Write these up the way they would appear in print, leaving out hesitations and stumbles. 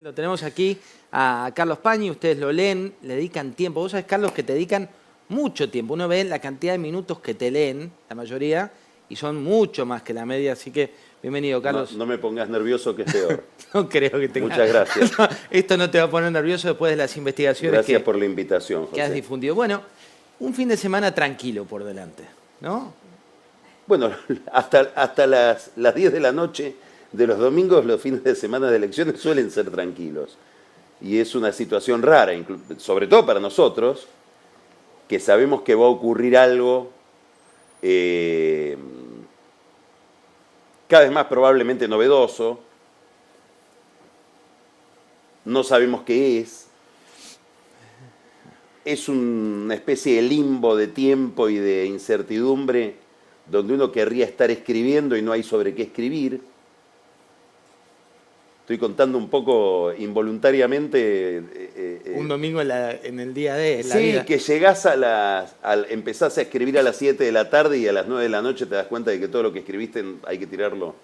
Lo tenemos aquí a Carlos Pañi, ustedes lo leen, le dedican tiempo. Vos sabés, Carlos, que te dedican mucho tiempo. Uno ve la cantidad de minutos que te leen, la mayoría, y son mucho más que la media, así que bienvenido, Carlos. No me pongas nervioso, que es peor. No creo que tenga... Muchas gracias. No, esto no te va a poner nervioso después de las investigaciones Gracias por la invitación, José. que has difundido. Bueno, un fin de semana tranquilo por delante, ¿no? Bueno, hasta las 10 de la noche de los domingos, los fines de semana de elecciones suelen ser tranquilos. Y es una situación rara, sobre todo para nosotros, que sabemos que va a ocurrir algo cada vez más probablemente novedoso. No sabemos qué es. Es una especie de limbo de tiempo y de incertidumbre donde uno querría estar escribiendo y no hay sobre qué escribir. Estoy contando un poco involuntariamente. Un domingo en el día de la sí, vida. Que llegás empezás a escribir a las 7 de la tarde y a las 9 de la noche te das cuenta de que todo lo que escribiste hay que tirarlo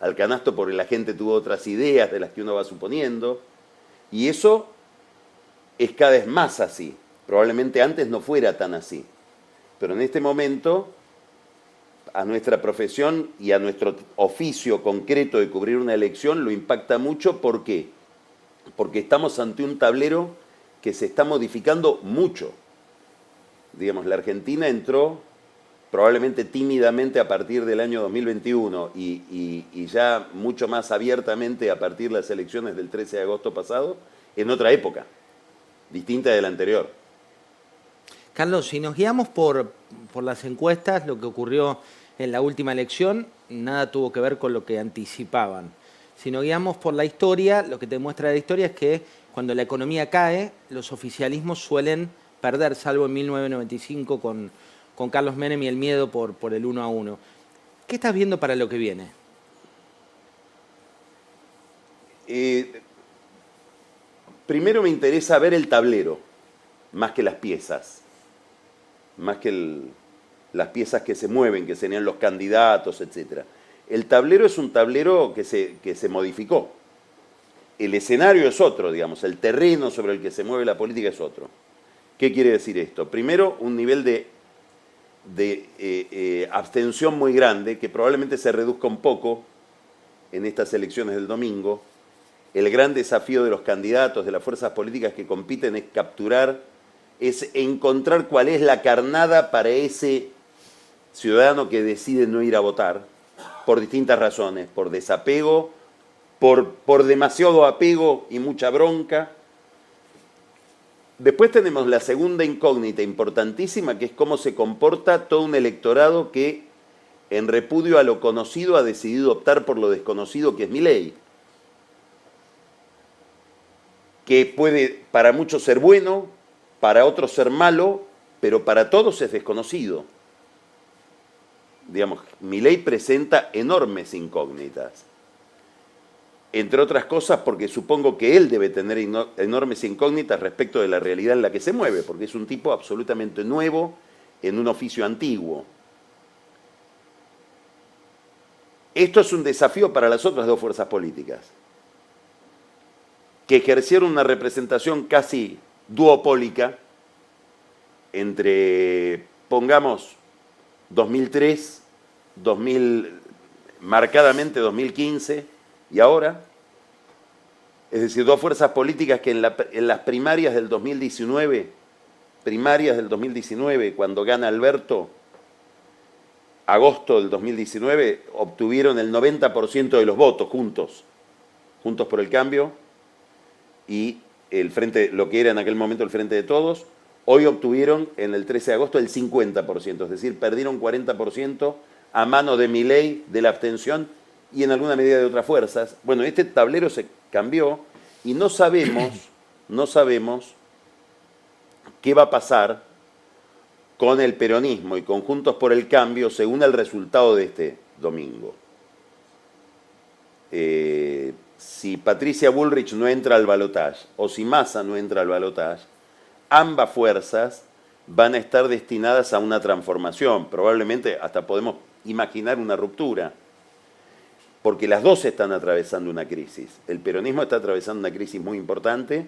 al canasto porque la gente tuvo otras ideas de las que uno va suponiendo. Y eso es cada vez más así. Probablemente antes no fuera tan así. Pero en este momento, a nuestra profesión y a nuestro oficio concreto de cubrir una elección lo impacta mucho. ¿Por qué? Porque estamos ante un tablero que se está modificando mucho. Digamos, la Argentina entró probablemente tímidamente a partir del año 2021 y ya mucho más abiertamente a partir de las elecciones del 13 de agosto pasado, en otra época, distinta de la anterior. Carlos, si nos guiamos por las encuestas, lo que ocurrió en la última elección, nada tuvo que ver con lo que anticipaban. Si nos guiamos por la historia, lo que te muestra la historia es que cuando la economía cae, los oficialismos suelen perder, salvo en 1995 con Carlos Menem y el miedo por el 1-1. ¿Qué estás viendo para lo que viene? Primero me interesa ver el tablero, más que las piezas. Más que las piezas que se mueven, que serían los candidatos, etc. El tablero es un tablero que se modificó. El escenario es otro, digamos, el terreno sobre el que se mueve la política es otro. ¿Qué quiere decir esto? Primero, un nivel de abstención muy grande, que probablemente se reduzca un poco en estas elecciones del domingo. El gran desafío de los candidatos, de las fuerzas políticas que compiten, es encontrar cuál es la carnada para ese ciudadano que decide no ir a votar, por distintas razones, por desapego, por demasiado apego y mucha bronca. Después tenemos la segunda incógnita importantísima, que es cómo se comporta todo un electorado que, en repudio a lo conocido, ha decidido optar por lo desconocido, que es Milei. Que puede para muchos ser bueno, para otros ser malo, pero para todos es desconocido. Digamos, Milei presenta enormes incógnitas. Entre otras cosas porque supongo que él debe tener enormes incógnitas respecto de la realidad en la que se mueve, porque es un tipo absolutamente nuevo en un oficio antiguo. Esto es un desafío para las otras dos fuerzas políticas, que ejercieron una representación casi duopólica entre, pongamos, 2003, marcadamente 2015 y ahora. Es decir, dos fuerzas políticas que en las primarias del 2019, cuando gana Alberto, agosto del 2019, obtuvieron el 90% de los votos juntos por el Cambio, y el frente, lo que era en aquel momento el Frente de Todos, hoy obtuvieron en el 13 de agosto el 50%, es decir, perdieron 40% a mano de Milei, de la abstención y en alguna medida de otras fuerzas. Bueno, este tablero se cambió y no sabemos qué va a pasar con el peronismo y con Juntos por el Cambio según el resultado de este domingo. Si Patricia Bullrich no entra al balotaje o si Massa no entra al balotaje, ambas fuerzas van a estar destinadas a una transformación. Probablemente hasta podemos imaginar una ruptura. porque las dos están atravesando una crisis. El peronismo está atravesando una crisis muy importante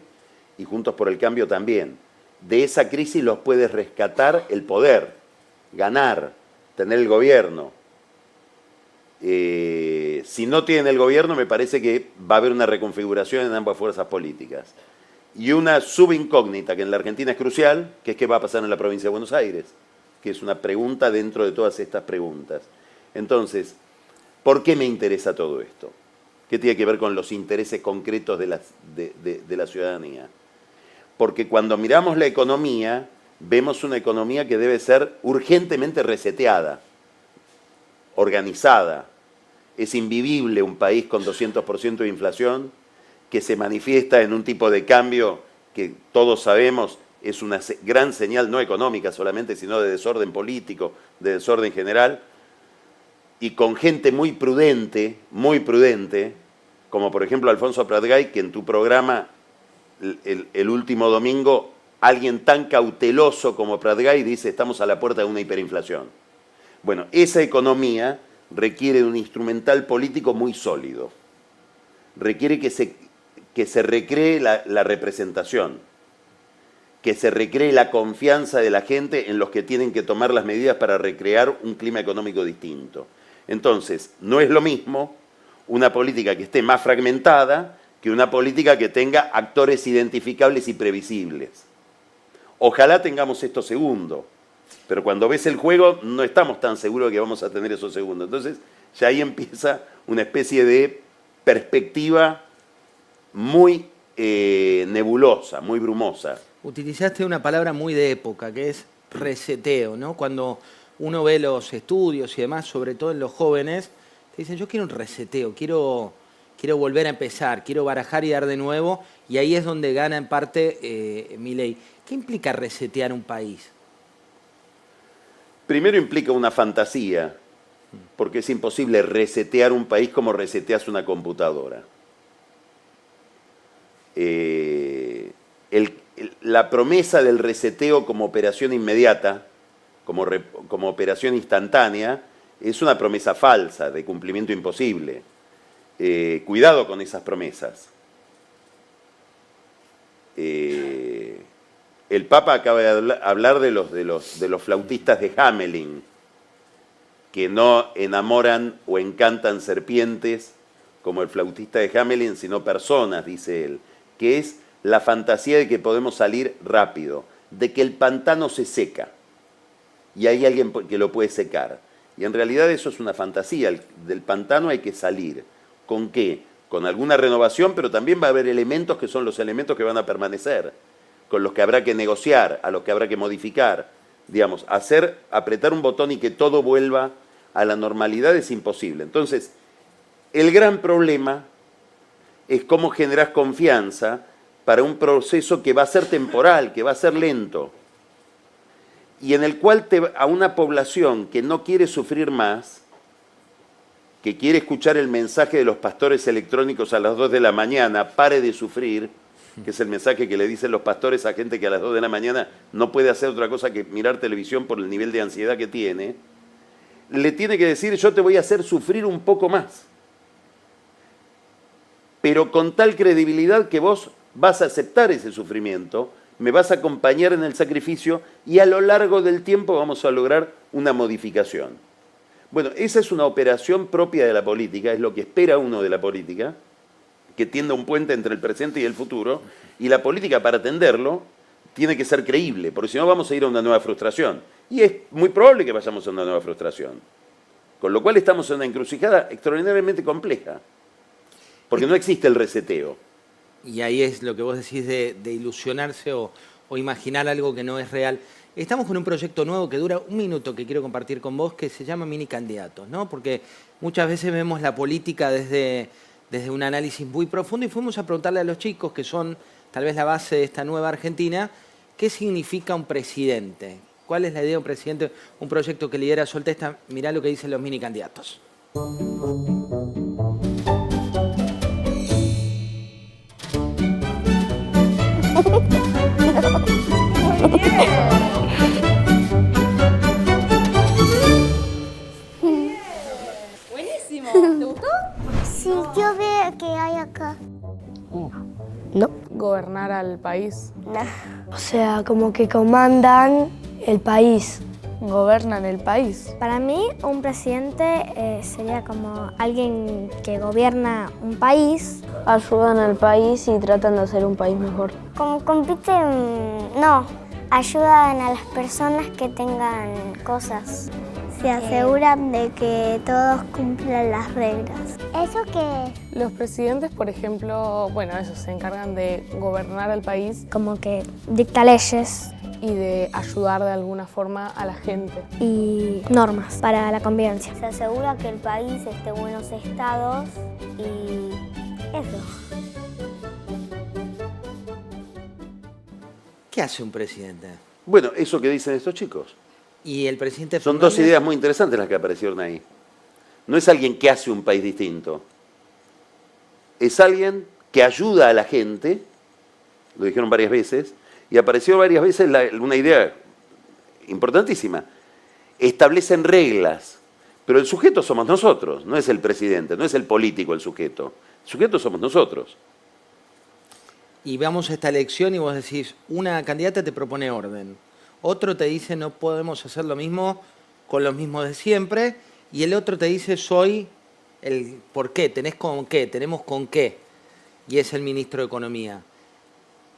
y Juntos por el Cambio también. De esa crisis los puede rescatar el poder, ganar, tener el gobierno. Si no tienen el gobierno, me parece que va a haber una reconfiguración en ambas fuerzas políticas. Y una subincógnita que en la Argentina es crucial, que es qué va a pasar en la provincia de Buenos Aires, que es una pregunta dentro de todas estas preguntas. Entonces, ¿por qué me interesa todo esto? ¿Qué tiene que ver con los intereses concretos de la ciudadanía? Porque cuando miramos la economía, vemos una economía que debe ser urgentemente reseteada, organizada. Es invivible un país con 200% de inflación, que se manifiesta en un tipo de cambio que todos sabemos es una gran señal no económica solamente, sino de desorden político, de desorden general, y con gente muy prudente, como por ejemplo Alfonso Pratgay, que en tu programa el último domingo, alguien tan cauteloso como Pratgay dice, estamos a la puerta de una hiperinflación. Bueno, esa economía requiere de un instrumental político muy sólido. Requiere que se recree la representación, que se recree la confianza de la gente en los que tienen que tomar las medidas para recrear un clima económico distinto. Entonces, no es lo mismo una política que esté más fragmentada que una política que tenga actores identificables y previsibles. Ojalá tengamos esto segundo, pero cuando ves el juego no estamos tan seguros de que vamos a tener eso segundo. Entonces, ya ahí empieza una especie de perspectiva muy nebulosa, muy brumosa. Utilizaste una palabra muy de época, que es reseteo, ¿no? Cuando uno ve los estudios y demás, sobre todo en los jóvenes, te dicen, yo quiero un reseteo, quiero volver a empezar, quiero barajar y dar de nuevo, y ahí es donde gana en parte Milei. ¿Qué implica resetear un país? Primero implica una fantasía, porque es imposible resetear un país como reseteas una computadora. La promesa del reseteo como operación inmediata, como operación instantánea, es una promesa falsa, de cumplimiento imposible. Cuidado con esas promesas. El Papa acaba de hablar de los flautistas de Hamelin, que no enamoran o encantan serpientes como el flautista de Hamelin, sino personas, dice él, que es la fantasía de que podemos salir rápido, de que el pantano se seca y hay alguien que lo puede secar. Y en realidad eso es una fantasía, del pantano hay que salir. ¿Con qué? Con alguna renovación, pero también va a haber elementos que son los elementos que van a permanecer, con los que habrá que negociar, a los que habrá que modificar. Digamos, apretar un botón y que todo vuelva a la normalidad es imposible. Entonces, el gran problema es cómo generar confianza para un proceso que va a ser temporal, que va a ser lento, y en el cual a una población que no quiere sufrir más, que quiere escuchar el mensaje de los pastores electrónicos a las 2 de la mañana, pare de sufrir, que es el mensaje que le dicen los pastores a gente que a las 2 de la mañana no puede hacer otra cosa que mirar televisión por el nivel de ansiedad que tiene, le tiene que decir, yo te voy a hacer sufrir un poco más, pero con tal credibilidad que vos vas a aceptar ese sufrimiento, me vas a acompañar en el sacrificio y a lo largo del tiempo vamos a lograr una modificación. Bueno, esa es una operación propia de la política, es lo que espera uno de la política, que tienda un puente entre el presente y el futuro, y la política para atenderlo tiene que ser creíble, porque si no vamos a ir a una nueva frustración. Y es muy probable que vayamos a una nueva frustración. Con lo cual estamos en una encrucijada extraordinariamente compleja, porque no existe el reseteo. Y ahí es lo que vos decís de ilusionarse o imaginar algo que no es real. Estamos con un proyecto nuevo que dura un minuto que quiero compartir con vos, que se llama Mini Candidatos, ¿no? Porque muchas veces vemos la política desde un análisis muy profundo y fuimos a preguntarle a los chicos, que son tal vez la base de esta nueva Argentina, ¿qué significa un presidente? ¿Cuál es la idea de un presidente? Un proyecto que lidera Soltesta. Mirá lo que dicen los Mini Candidatos. Buenísimo, ¿te gustó? gobernar al país. O sea, como que comandan el país. Gobiernan el país. Para mí, un presidente sería como alguien que gobierna un país. Ayudan al país y tratan de hacer un país mejor. Como compiten, no, ayudan a las personas que tengan cosas. Se aseguran de que todos cumplan las reglas. ¿Eso qué es? Los presidentes, por ejemplo, bueno, eso, se encargan de gobernar al país Como que dicta leyes y de ayudar de alguna forma a la gente. y normas para la convivencia. Se asegura que el país esté en buenos estados y eso. ¿Qué hace un presidente? Bueno, eso que dicen estos chicos. Y el presidente Son dos Fernández, ideas muy interesantes las que aparecieron ahí. No es alguien que hace un país distinto. Es alguien que ayuda a la gente, lo dijeron varias veces, y apareció varias veces una idea importantísima. Establecen reglas, pero el sujeto somos nosotros, no es el presidente, no es el político el sujeto. El sujeto somos nosotros. y vamos a esta elección y vos decís, una candidata te propone orden, otro te dice no podemos hacer lo mismo con los mismos de siempre, y el otro te dice soy el por qué, tenés con qué, tenemos con qué, y es el ministro de Economía.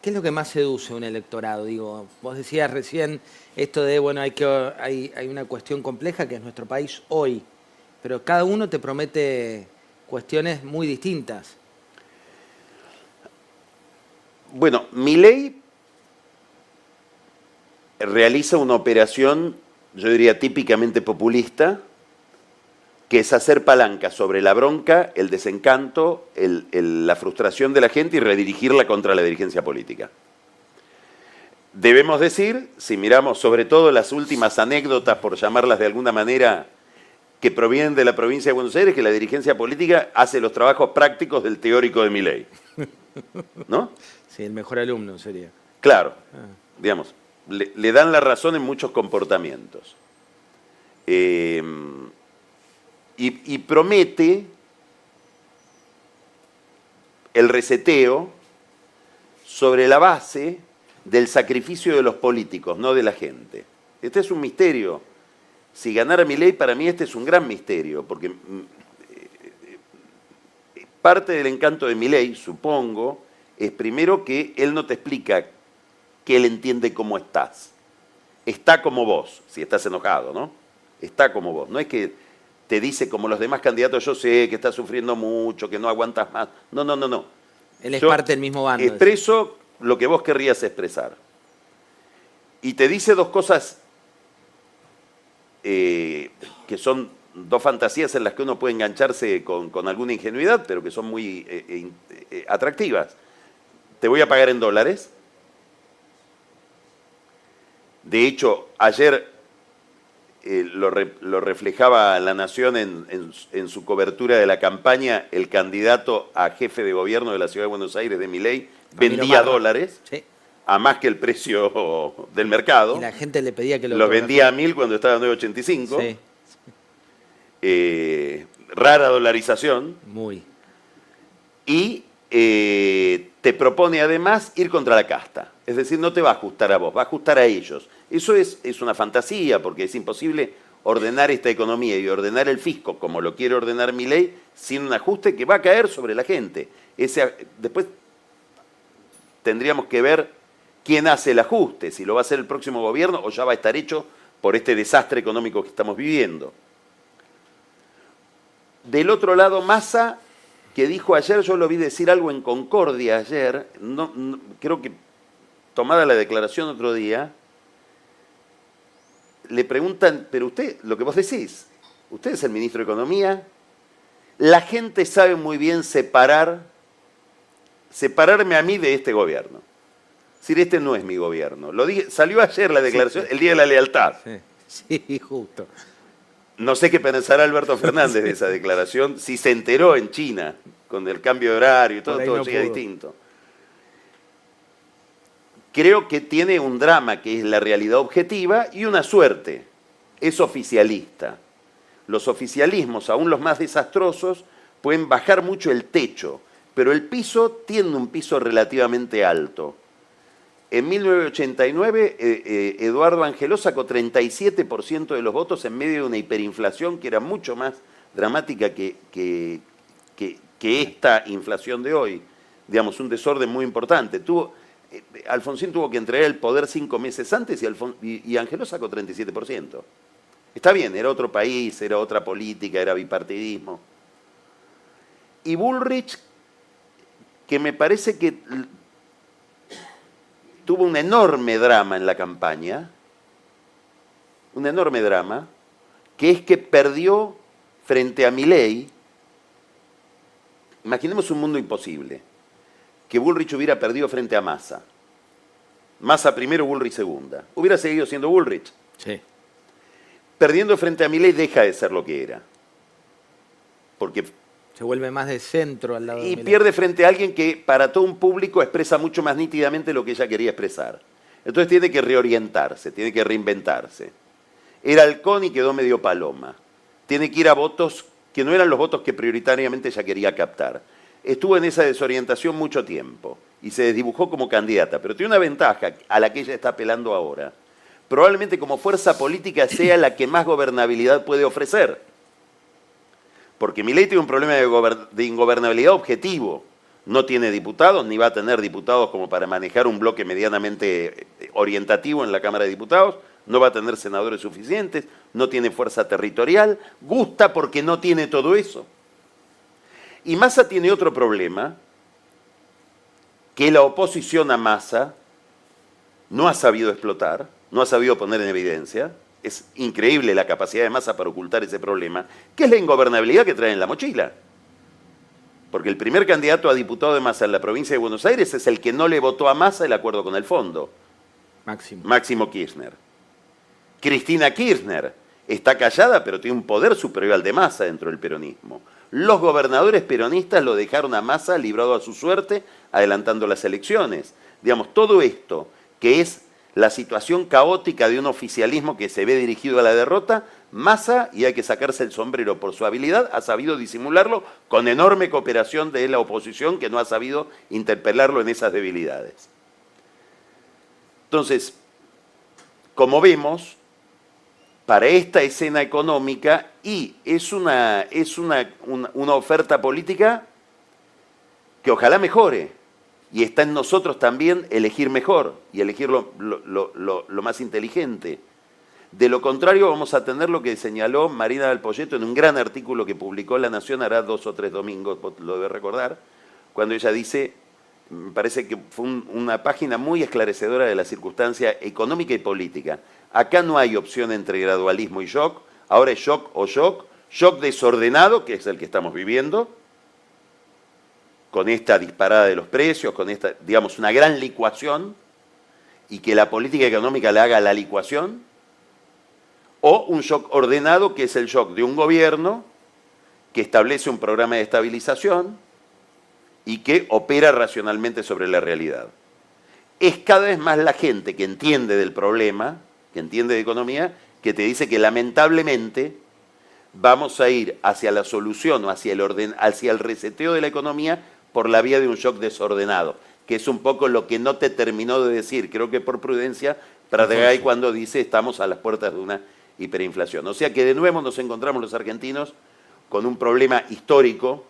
¿Qué es lo que más seduce a un electorado? Digo, vos decías recién esto de, bueno, hay una cuestión compleja que es nuestro país hoy, pero cada uno te promete cuestiones muy distintas. Bueno, Milei realiza una operación, yo diría típicamente populista, que es hacer palanca sobre la bronca, el desencanto, la frustración de la gente y redirigirla contra la dirigencia política. Debemos decir, si miramos sobre todo las últimas anécdotas, por llamarlas de alguna manera, que provienen de la provincia de Buenos Aires, que la dirigencia política hace los trabajos prácticos del teórico de Milei. ¿No? Sí, el mejor alumno sería. Claro, digamos, le dan la razón en muchos comportamientos. Y promete el reseteo sobre la base del sacrificio de los políticos, no de la gente. Este es un misterio. Si ganara Milei, para mí este es un gran misterio, porque parte del encanto de Milei, supongo, es primero que él no te explica que él entiende cómo estás. Está como vos, si estás enojado, ¿no? Está como vos. No es que te dice como los demás candidatos, yo sé que estás sufriendo mucho, que no aguantas más. No, no, no, no. Él es Yo parte del mismo bando. expreso lo que vos querrías expresar. Y te dice dos cosas que son dos fantasías en las que uno puede engancharse con alguna ingenuidad, pero que son muy atractivas. Te voy a pagar en dólares. De hecho, ayer lo reflejaba La Nación en su cobertura de la campaña, el candidato a jefe de gobierno de la Ciudad de Buenos Aires, de Milei, vendía dólares Sí. a más que el precio del mercado. Y la gente le pedía que lo Los vendía a 1.000 cuando estaba a 9.85. Sí, Rara dolarización. muy. Y te propone además ir contra la casta. Es decir, no te va a ajustar a vos, va a ajustar a ellos. Eso es una fantasía, porque es imposible ordenar esta economía y ordenar el fisco como lo quiere ordenar Milei sin un ajuste que va a caer sobre la gente. Después tendríamos que ver quién hace el ajuste, si lo va a hacer el próximo gobierno o ya va a estar hecho por este desastre económico que estamos viviendo. Del otro lado, Massa, que dijo ayer, yo lo vi decir algo en Concordia ayer, creo que tomada la declaración otro día, le preguntan, pero usted, lo que vos decís, usted es el ministro de Economía, la gente sabe muy bien separarme a mí de este gobierno. Es decir, este no es mi gobierno. Salió ayer la declaración, Sí. el Día de la Lealtad. Sí, justo. No sé qué pensará Alberto Fernández de esa declaración, si se enteró en China, con el cambio de horario y todo, Por ahí todo no sigue pudo. distinto. Creo que tiene un drama que es la realidad objetiva y una suerte. Es oficialista. Los oficialismos, aún los más desastrosos, pueden bajar mucho el techo, pero el piso tiene un piso relativamente alto. En 1989, Eduardo Angeló sacó 37% de los votos en medio de una hiperinflación que era mucho más dramática que esta inflación de hoy. Digamos, un desorden muy importante. Alfonsín tuvo que entregar el poder 5 meses antes y Angeló sacó 37%. Está bien, era otro país, era otra política, era bipartidismo. Y Bullrich, que me parece que tuvo un enorme drama en la campaña, un enorme drama, que es que perdió frente a Milei. Imaginemos un mundo imposible, que Bullrich hubiera perdido frente a Massa. Massa primero, Bullrich segunda. Hubiera seguido siendo Bullrich. Sí. Perdiendo frente a Milei deja de ser lo que era. Porque Se vuelve más de centro al lado de y Milei. pierde frente a alguien que para todo un público expresa mucho más nítidamente lo que ella quería expresar. Entonces tiene que reorientarse, tiene que reinventarse. Era halcón y quedó medio paloma. Tiene que ir a votos que no eran los votos que prioritariamente ella quería captar. Estuvo en esa desorientación mucho tiempo y se desdibujó como candidata, pero tiene una ventaja a la que ella está apelando ahora. Probablemente como fuerza política sea la que más gobernabilidad puede ofrecer. Porque Milei tiene un problema de ingobernabilidad objetivo. No tiene diputados, ni va a tener diputados como para manejar un bloque medianamente orientativo en la Cámara de Diputados. No va a tener senadores suficientes, no tiene fuerza territorial. Gusta porque no tiene todo eso. Y Massa tiene otro problema, que la oposición a Massa no ha sabido explotar, no ha sabido poner en evidencia. Es increíble la capacidad de Massa para ocultar ese problema, que es la ingobernabilidad que trae en la mochila. Porque el primer candidato a diputado de Massa en la provincia de Buenos Aires es el que no le votó a Massa el acuerdo con el fondo. Máximo Kirchner. Cristina Kirchner está callada, pero tiene un poder superior al de Massa dentro del peronismo. Los gobernadores peronistas lo dejaron a Massa librado a su suerte, adelantando las elecciones. Digamos, todo esto, que es la situación caótica de un oficialismo que se ve dirigido a la derrota, Massa, y hay que sacarse el sombrero por su habilidad, ha sabido disimularlo con enorme cooperación de la oposición que no ha sabido interpelarlo en esas debilidades. Entonces, como vemos, para esta escena económica, y es una oferta política que ojalá mejore, y está en nosotros también elegir mejor, y elegir lo más inteligente. De lo contrario vamos a tener lo que señaló Marina Del Poyeto en un gran artículo que publicó La Nación hará 2 o 3 domingos, lo debe recordar, cuando ella dice, me parece que fue una página muy esclarecedora de la circunstancia económica y política. Acá no hay opción entre gradualismo y shock, ahora es shock o shock desordenado, que es el que estamos viviendo, con esta disparada de los precios, con esta, digamos, una gran licuación, y que la política económica le haga la licuación, o un shock ordenado, que es el shock de un gobierno que establece un programa de estabilización y que opera racionalmente sobre la realidad. Es cada vez más la gente que entiende del problema, que entiende de economía, que te dice que lamentablemente vamos a ir hacia la solución o hacia el reseteo de la economía por la vía de un shock desordenado, que es un poco lo que no te terminó de decir, creo que por prudencia, Pratgay cuando dice estamos a las puertas de una hiperinflación. O sea que de nuevo nos encontramos los argentinos con un problema histórico,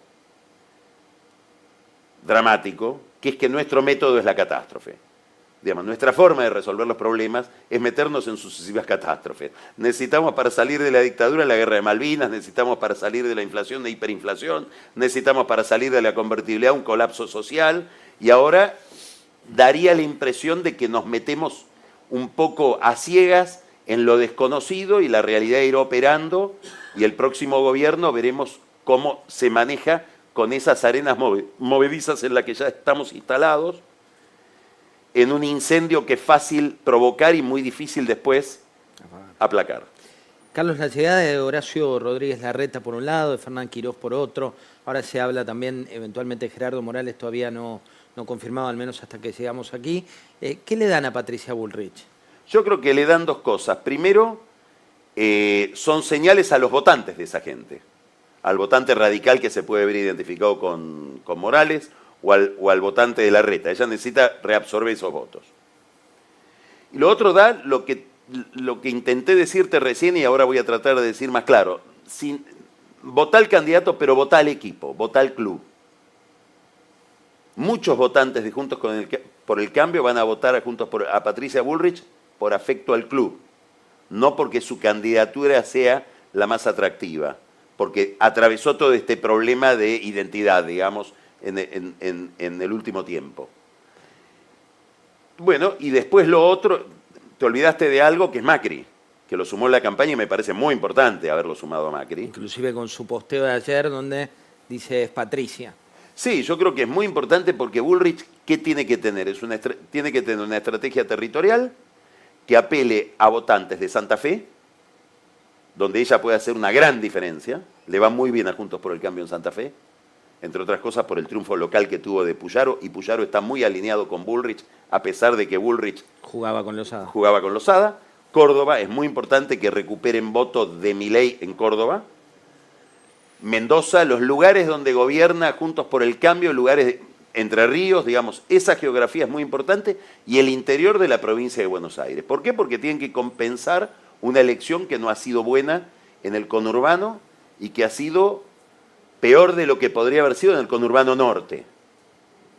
dramático, que es que nuestro método es la catástrofe. Digamos, nuestra forma de resolver los problemas es meternos en sucesivas catástrofes. Necesitamos para salir de la dictadura la guerra de Malvinas, necesitamos para salir de la inflación de hiperinflación, necesitamos para salir de la convertibilidad un colapso social, y ahora daría la impresión de que nos metemos un poco a ciegas en lo desconocido y la realidad irá operando, y el próximo gobierno veremos cómo se maneja con esas arenas movedizas en las que ya estamos instalados, en un incendio que es fácil provocar y muy difícil después aplacar. Carlos, la llegada de Horacio Rodríguez Larreta por un lado, de Fernán Quirós por otro, ahora se habla también eventualmente de Gerardo Morales, todavía no confirmado, al menos hasta que llegamos aquí. ¿Qué le dan a Patricia Bullrich? Yo creo que le dan dos cosas. Primero, son señales a los votantes de esa gente. al votante radical que se puede ver identificado con Morales o al votante de Larreta. Ella necesita reabsorber esos votos. Y lo otro da lo que intenté decirte recién y ahora voy a tratar de decir más claro. Votá al candidato, pero votá al equipo, votá al club. Muchos votantes de Juntos por el Cambio van a votar a Patricia Bullrich por afecto al club, no porque su candidatura sea la más atractiva, porque atravesó todo este problema de identidad, digamos, en el último tiempo. Bueno, y después lo otro, te olvidaste de algo que es Macri, que lo sumó en la campaña y me parece muy importante haberlo sumado a Macri. Inclusive con su posteo de ayer donde dice es Patricia. Sí, yo creo que es muy importante porque Bullrich, ¿qué tiene que tener? Tiene que tener una estrategia territorial que apele a votantes de Santa Fe, donde ella puede hacer una gran diferencia. Le va muy bien a Juntos por el Cambio en Santa Fe, entre otras cosas por el triunfo local que tuvo de Puyaro, y Puyaro está muy alineado con Bullrich, a pesar de que Bullrich jugaba con Lozada. Córdoba, es muy importante que recuperen votos de Milei en Córdoba. Mendoza, los lugares donde gobierna Juntos por el Cambio, lugares de Entre Ríos, digamos, esa geografía es muy importante, y el interior de la provincia de Buenos Aires. ¿Por qué? Porque tienen que compensar una elección que no ha sido buena en el conurbano y que ha sido peor de lo que podría haber sido en el conurbano norte.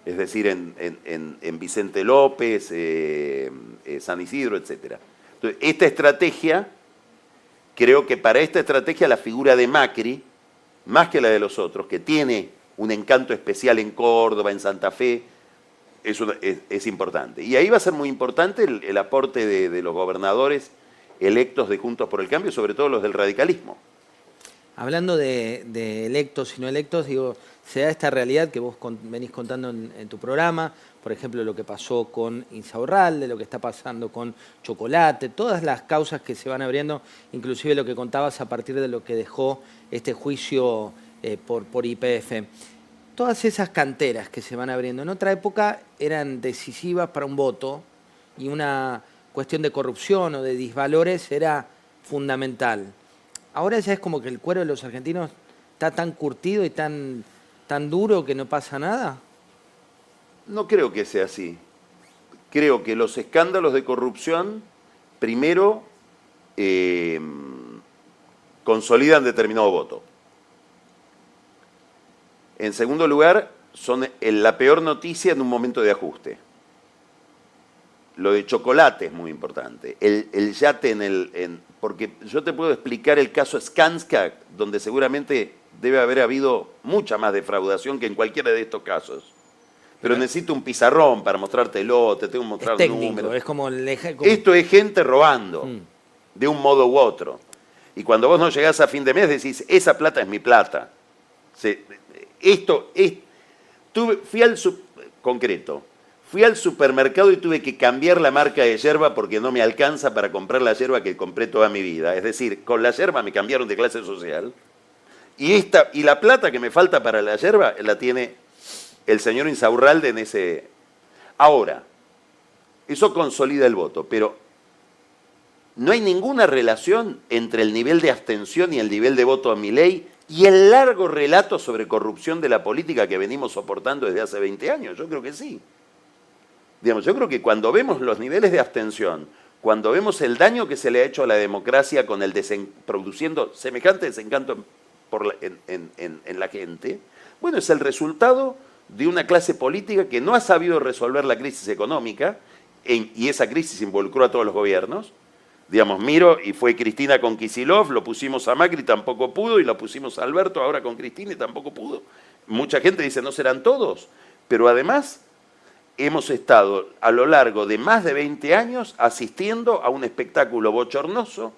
Es decir, en Vicente López, San Isidro, etc. Entonces, esta estrategia, creo que para esta estrategia la figura de Macri, más que la de los otros, que tiene un encanto especial en Córdoba, en Santa Fe, es importante. Y ahí va a ser muy importante el aporte de los gobernadores electos de Juntos por el Cambio, sobre todo los del radicalismo. Hablando de electos y no electos, digo, se da esta realidad que vos venís contando en tu programa, por ejemplo, lo que pasó con Insaurralde, lo que está pasando con Chocolate, todas las causas que se van abriendo, inclusive lo que contabas a partir de lo que dejó este juicio por YPF. Todas esas canteras que se van abriendo, en otra época eran decisivas para un voto y una cuestión de corrupción o de disvalores era fundamental. Ahora ya es como que el cuero de los argentinos está tan curtido y tan duro que no pasa nada. No creo que sea así. Creo que los escándalos de corrupción, primero, consolidan determinado voto. En segundo lugar, son la peor noticia en un momento de ajuste. Lo de Chocolate es muy importante. El yate porque yo te puedo explicar el caso Skanska, donde seguramente debe haber habido mucha más defraudación que en cualquiera de estos casos. Pero necesito un pizarrón para mostrártelo, te tengo que mostrar números. Es como Esto es gente robando, de un modo u otro. Y cuando vos no llegás a fin de mes decís, esa plata es mi plata. Fui al supermercado y tuve que cambiar la marca de yerba porque no me alcanza para comprar la yerba que compré toda mi vida. Es decir, con la yerba me cambiaron de clase social. Y la plata que me falta para la yerba la tiene el señor Insaurralde en ese... Ahora, eso consolida el voto, pero no hay ninguna relación entre el nivel de abstención y el nivel de voto a Milei y el largo relato sobre corrupción de la política que venimos soportando desde hace 20 años. Yo creo que sí. Digamos, yo creo que cuando vemos los niveles de abstención, cuando vemos el daño que se le ha hecho a la democracia con produciendo semejante desencanto en la gente, bueno, es el resultado de una clase política que no ha sabido resolver la crisis económica, y esa crisis involucró a todos los gobiernos. Digamos, miro, y fue Cristina con Kicillof, lo pusimos a Macri, tampoco pudo, y lo pusimos a Alberto ahora con Cristina y tampoco pudo. Mucha gente dice, no serán todos, pero además hemos estado a lo largo de más de 20 años asistiendo a un espectáculo bochornoso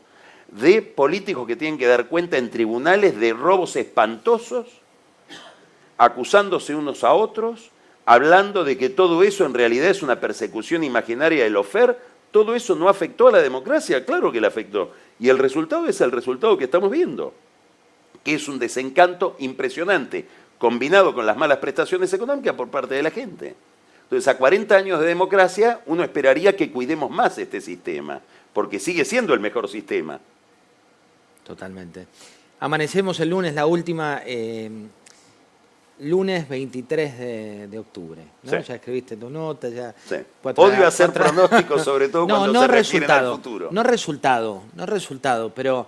de políticos que tienen que dar cuenta en tribunales de robos espantosos, acusándose unos a otros, hablando de que todo eso en realidad es una persecución imaginaria del lofer. Todo eso no afectó a la democracia, claro que la afectó. Y el resultado es el resultado que estamos viendo, que es un desencanto impresionante, combinado con las malas prestaciones económicas por parte de la gente. Entonces, a 40 años de democracia, uno esperaría que cuidemos más este sistema, porque sigue siendo el mejor sistema. Totalmente. Amanecemos el lunes, la última, lunes 23 de octubre. ¿no? Sí. Ya escribiste tu nota, ya... Sí. 4 Odio hacer pronósticos, sobre todo No, cuando no se refieren al resultado, futuro. no resultado, pero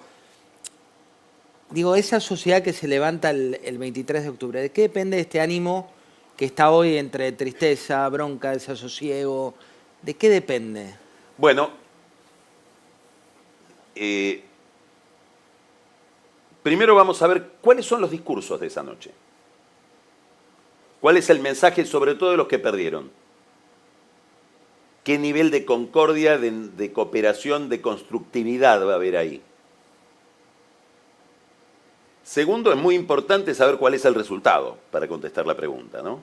digo, esa sociedad que se levanta el 23 de octubre, ¿de qué depende este ánimo que está hoy entre tristeza, bronca, desasosiego? ¿De qué depende? Bueno, primero vamos a ver cuáles son los discursos de esa noche. ¿Cuál es el mensaje, sobre todo de los que perdieron? ¿Qué nivel de concordia, de cooperación, de constructividad va a haber ahí? Segundo, es muy importante saber cuál es el resultado para contestar la pregunta, ¿no?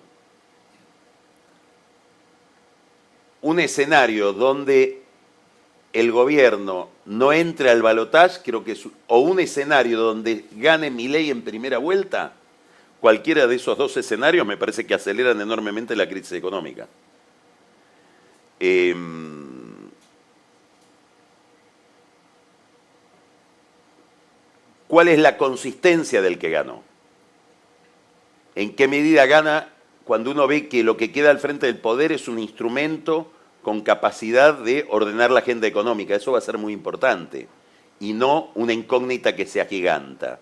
Un escenario donde el gobierno no entre al balotaje, creo que o un escenario donde gane Milei en primera vuelta, cualquiera de esos dos escenarios me parece que aceleran enormemente la crisis económica. ¿Cuál es la consistencia del que ganó? ¿En qué medida gana cuando uno ve que lo que queda al frente del poder es un instrumento con capacidad de ordenar la agenda económica? Eso va a ser muy importante, y no una incógnita que se agiganta.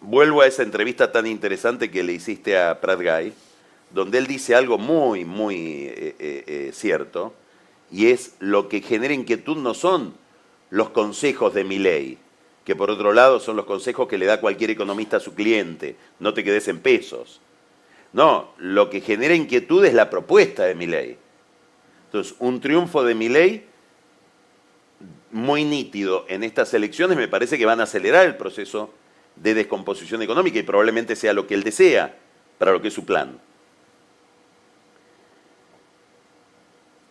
Vuelvo a esa entrevista tan interesante que le hiciste a Prat Guy, donde él dice algo muy, muy cierto, y es: lo que genera inquietud no son los consejos de Milei, que por otro lado son los consejos que le da cualquier economista a su cliente: no te quedes en pesos. No, lo que genera inquietud es la propuesta de Milei. Entonces, un triunfo de Milei muy nítido en estas elecciones me parece que van a acelerar el proceso de descomposición económica, y probablemente sea lo que él desea para lo que es su plan.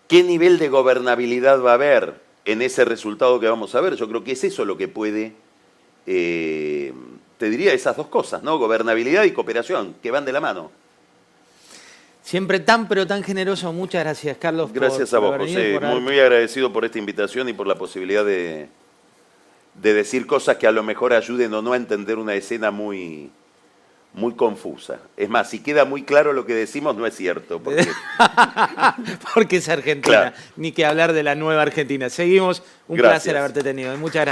¿Qué nivel de gobernabilidad va a haber en ese resultado que vamos a ver? Yo creo que es eso lo que puede, te diría esas dos cosas, ¿no? Gobernabilidad y cooperación, que van de la mano. Siempre tan, pero tan generoso. Muchas gracias, Carlos. Gracias a vos, haber venido, José. Muy, muy agradecido por esta invitación y por la posibilidad de decir cosas que a lo mejor ayuden o no a entender una escena muy, muy confusa. Es más, si queda muy claro lo que decimos, no es cierto. Porque Porque es Argentina. Claro. Ni que hablar de la nueva Argentina. Seguimos. Un Gracias. placer haberte tenido. Muchas gracias.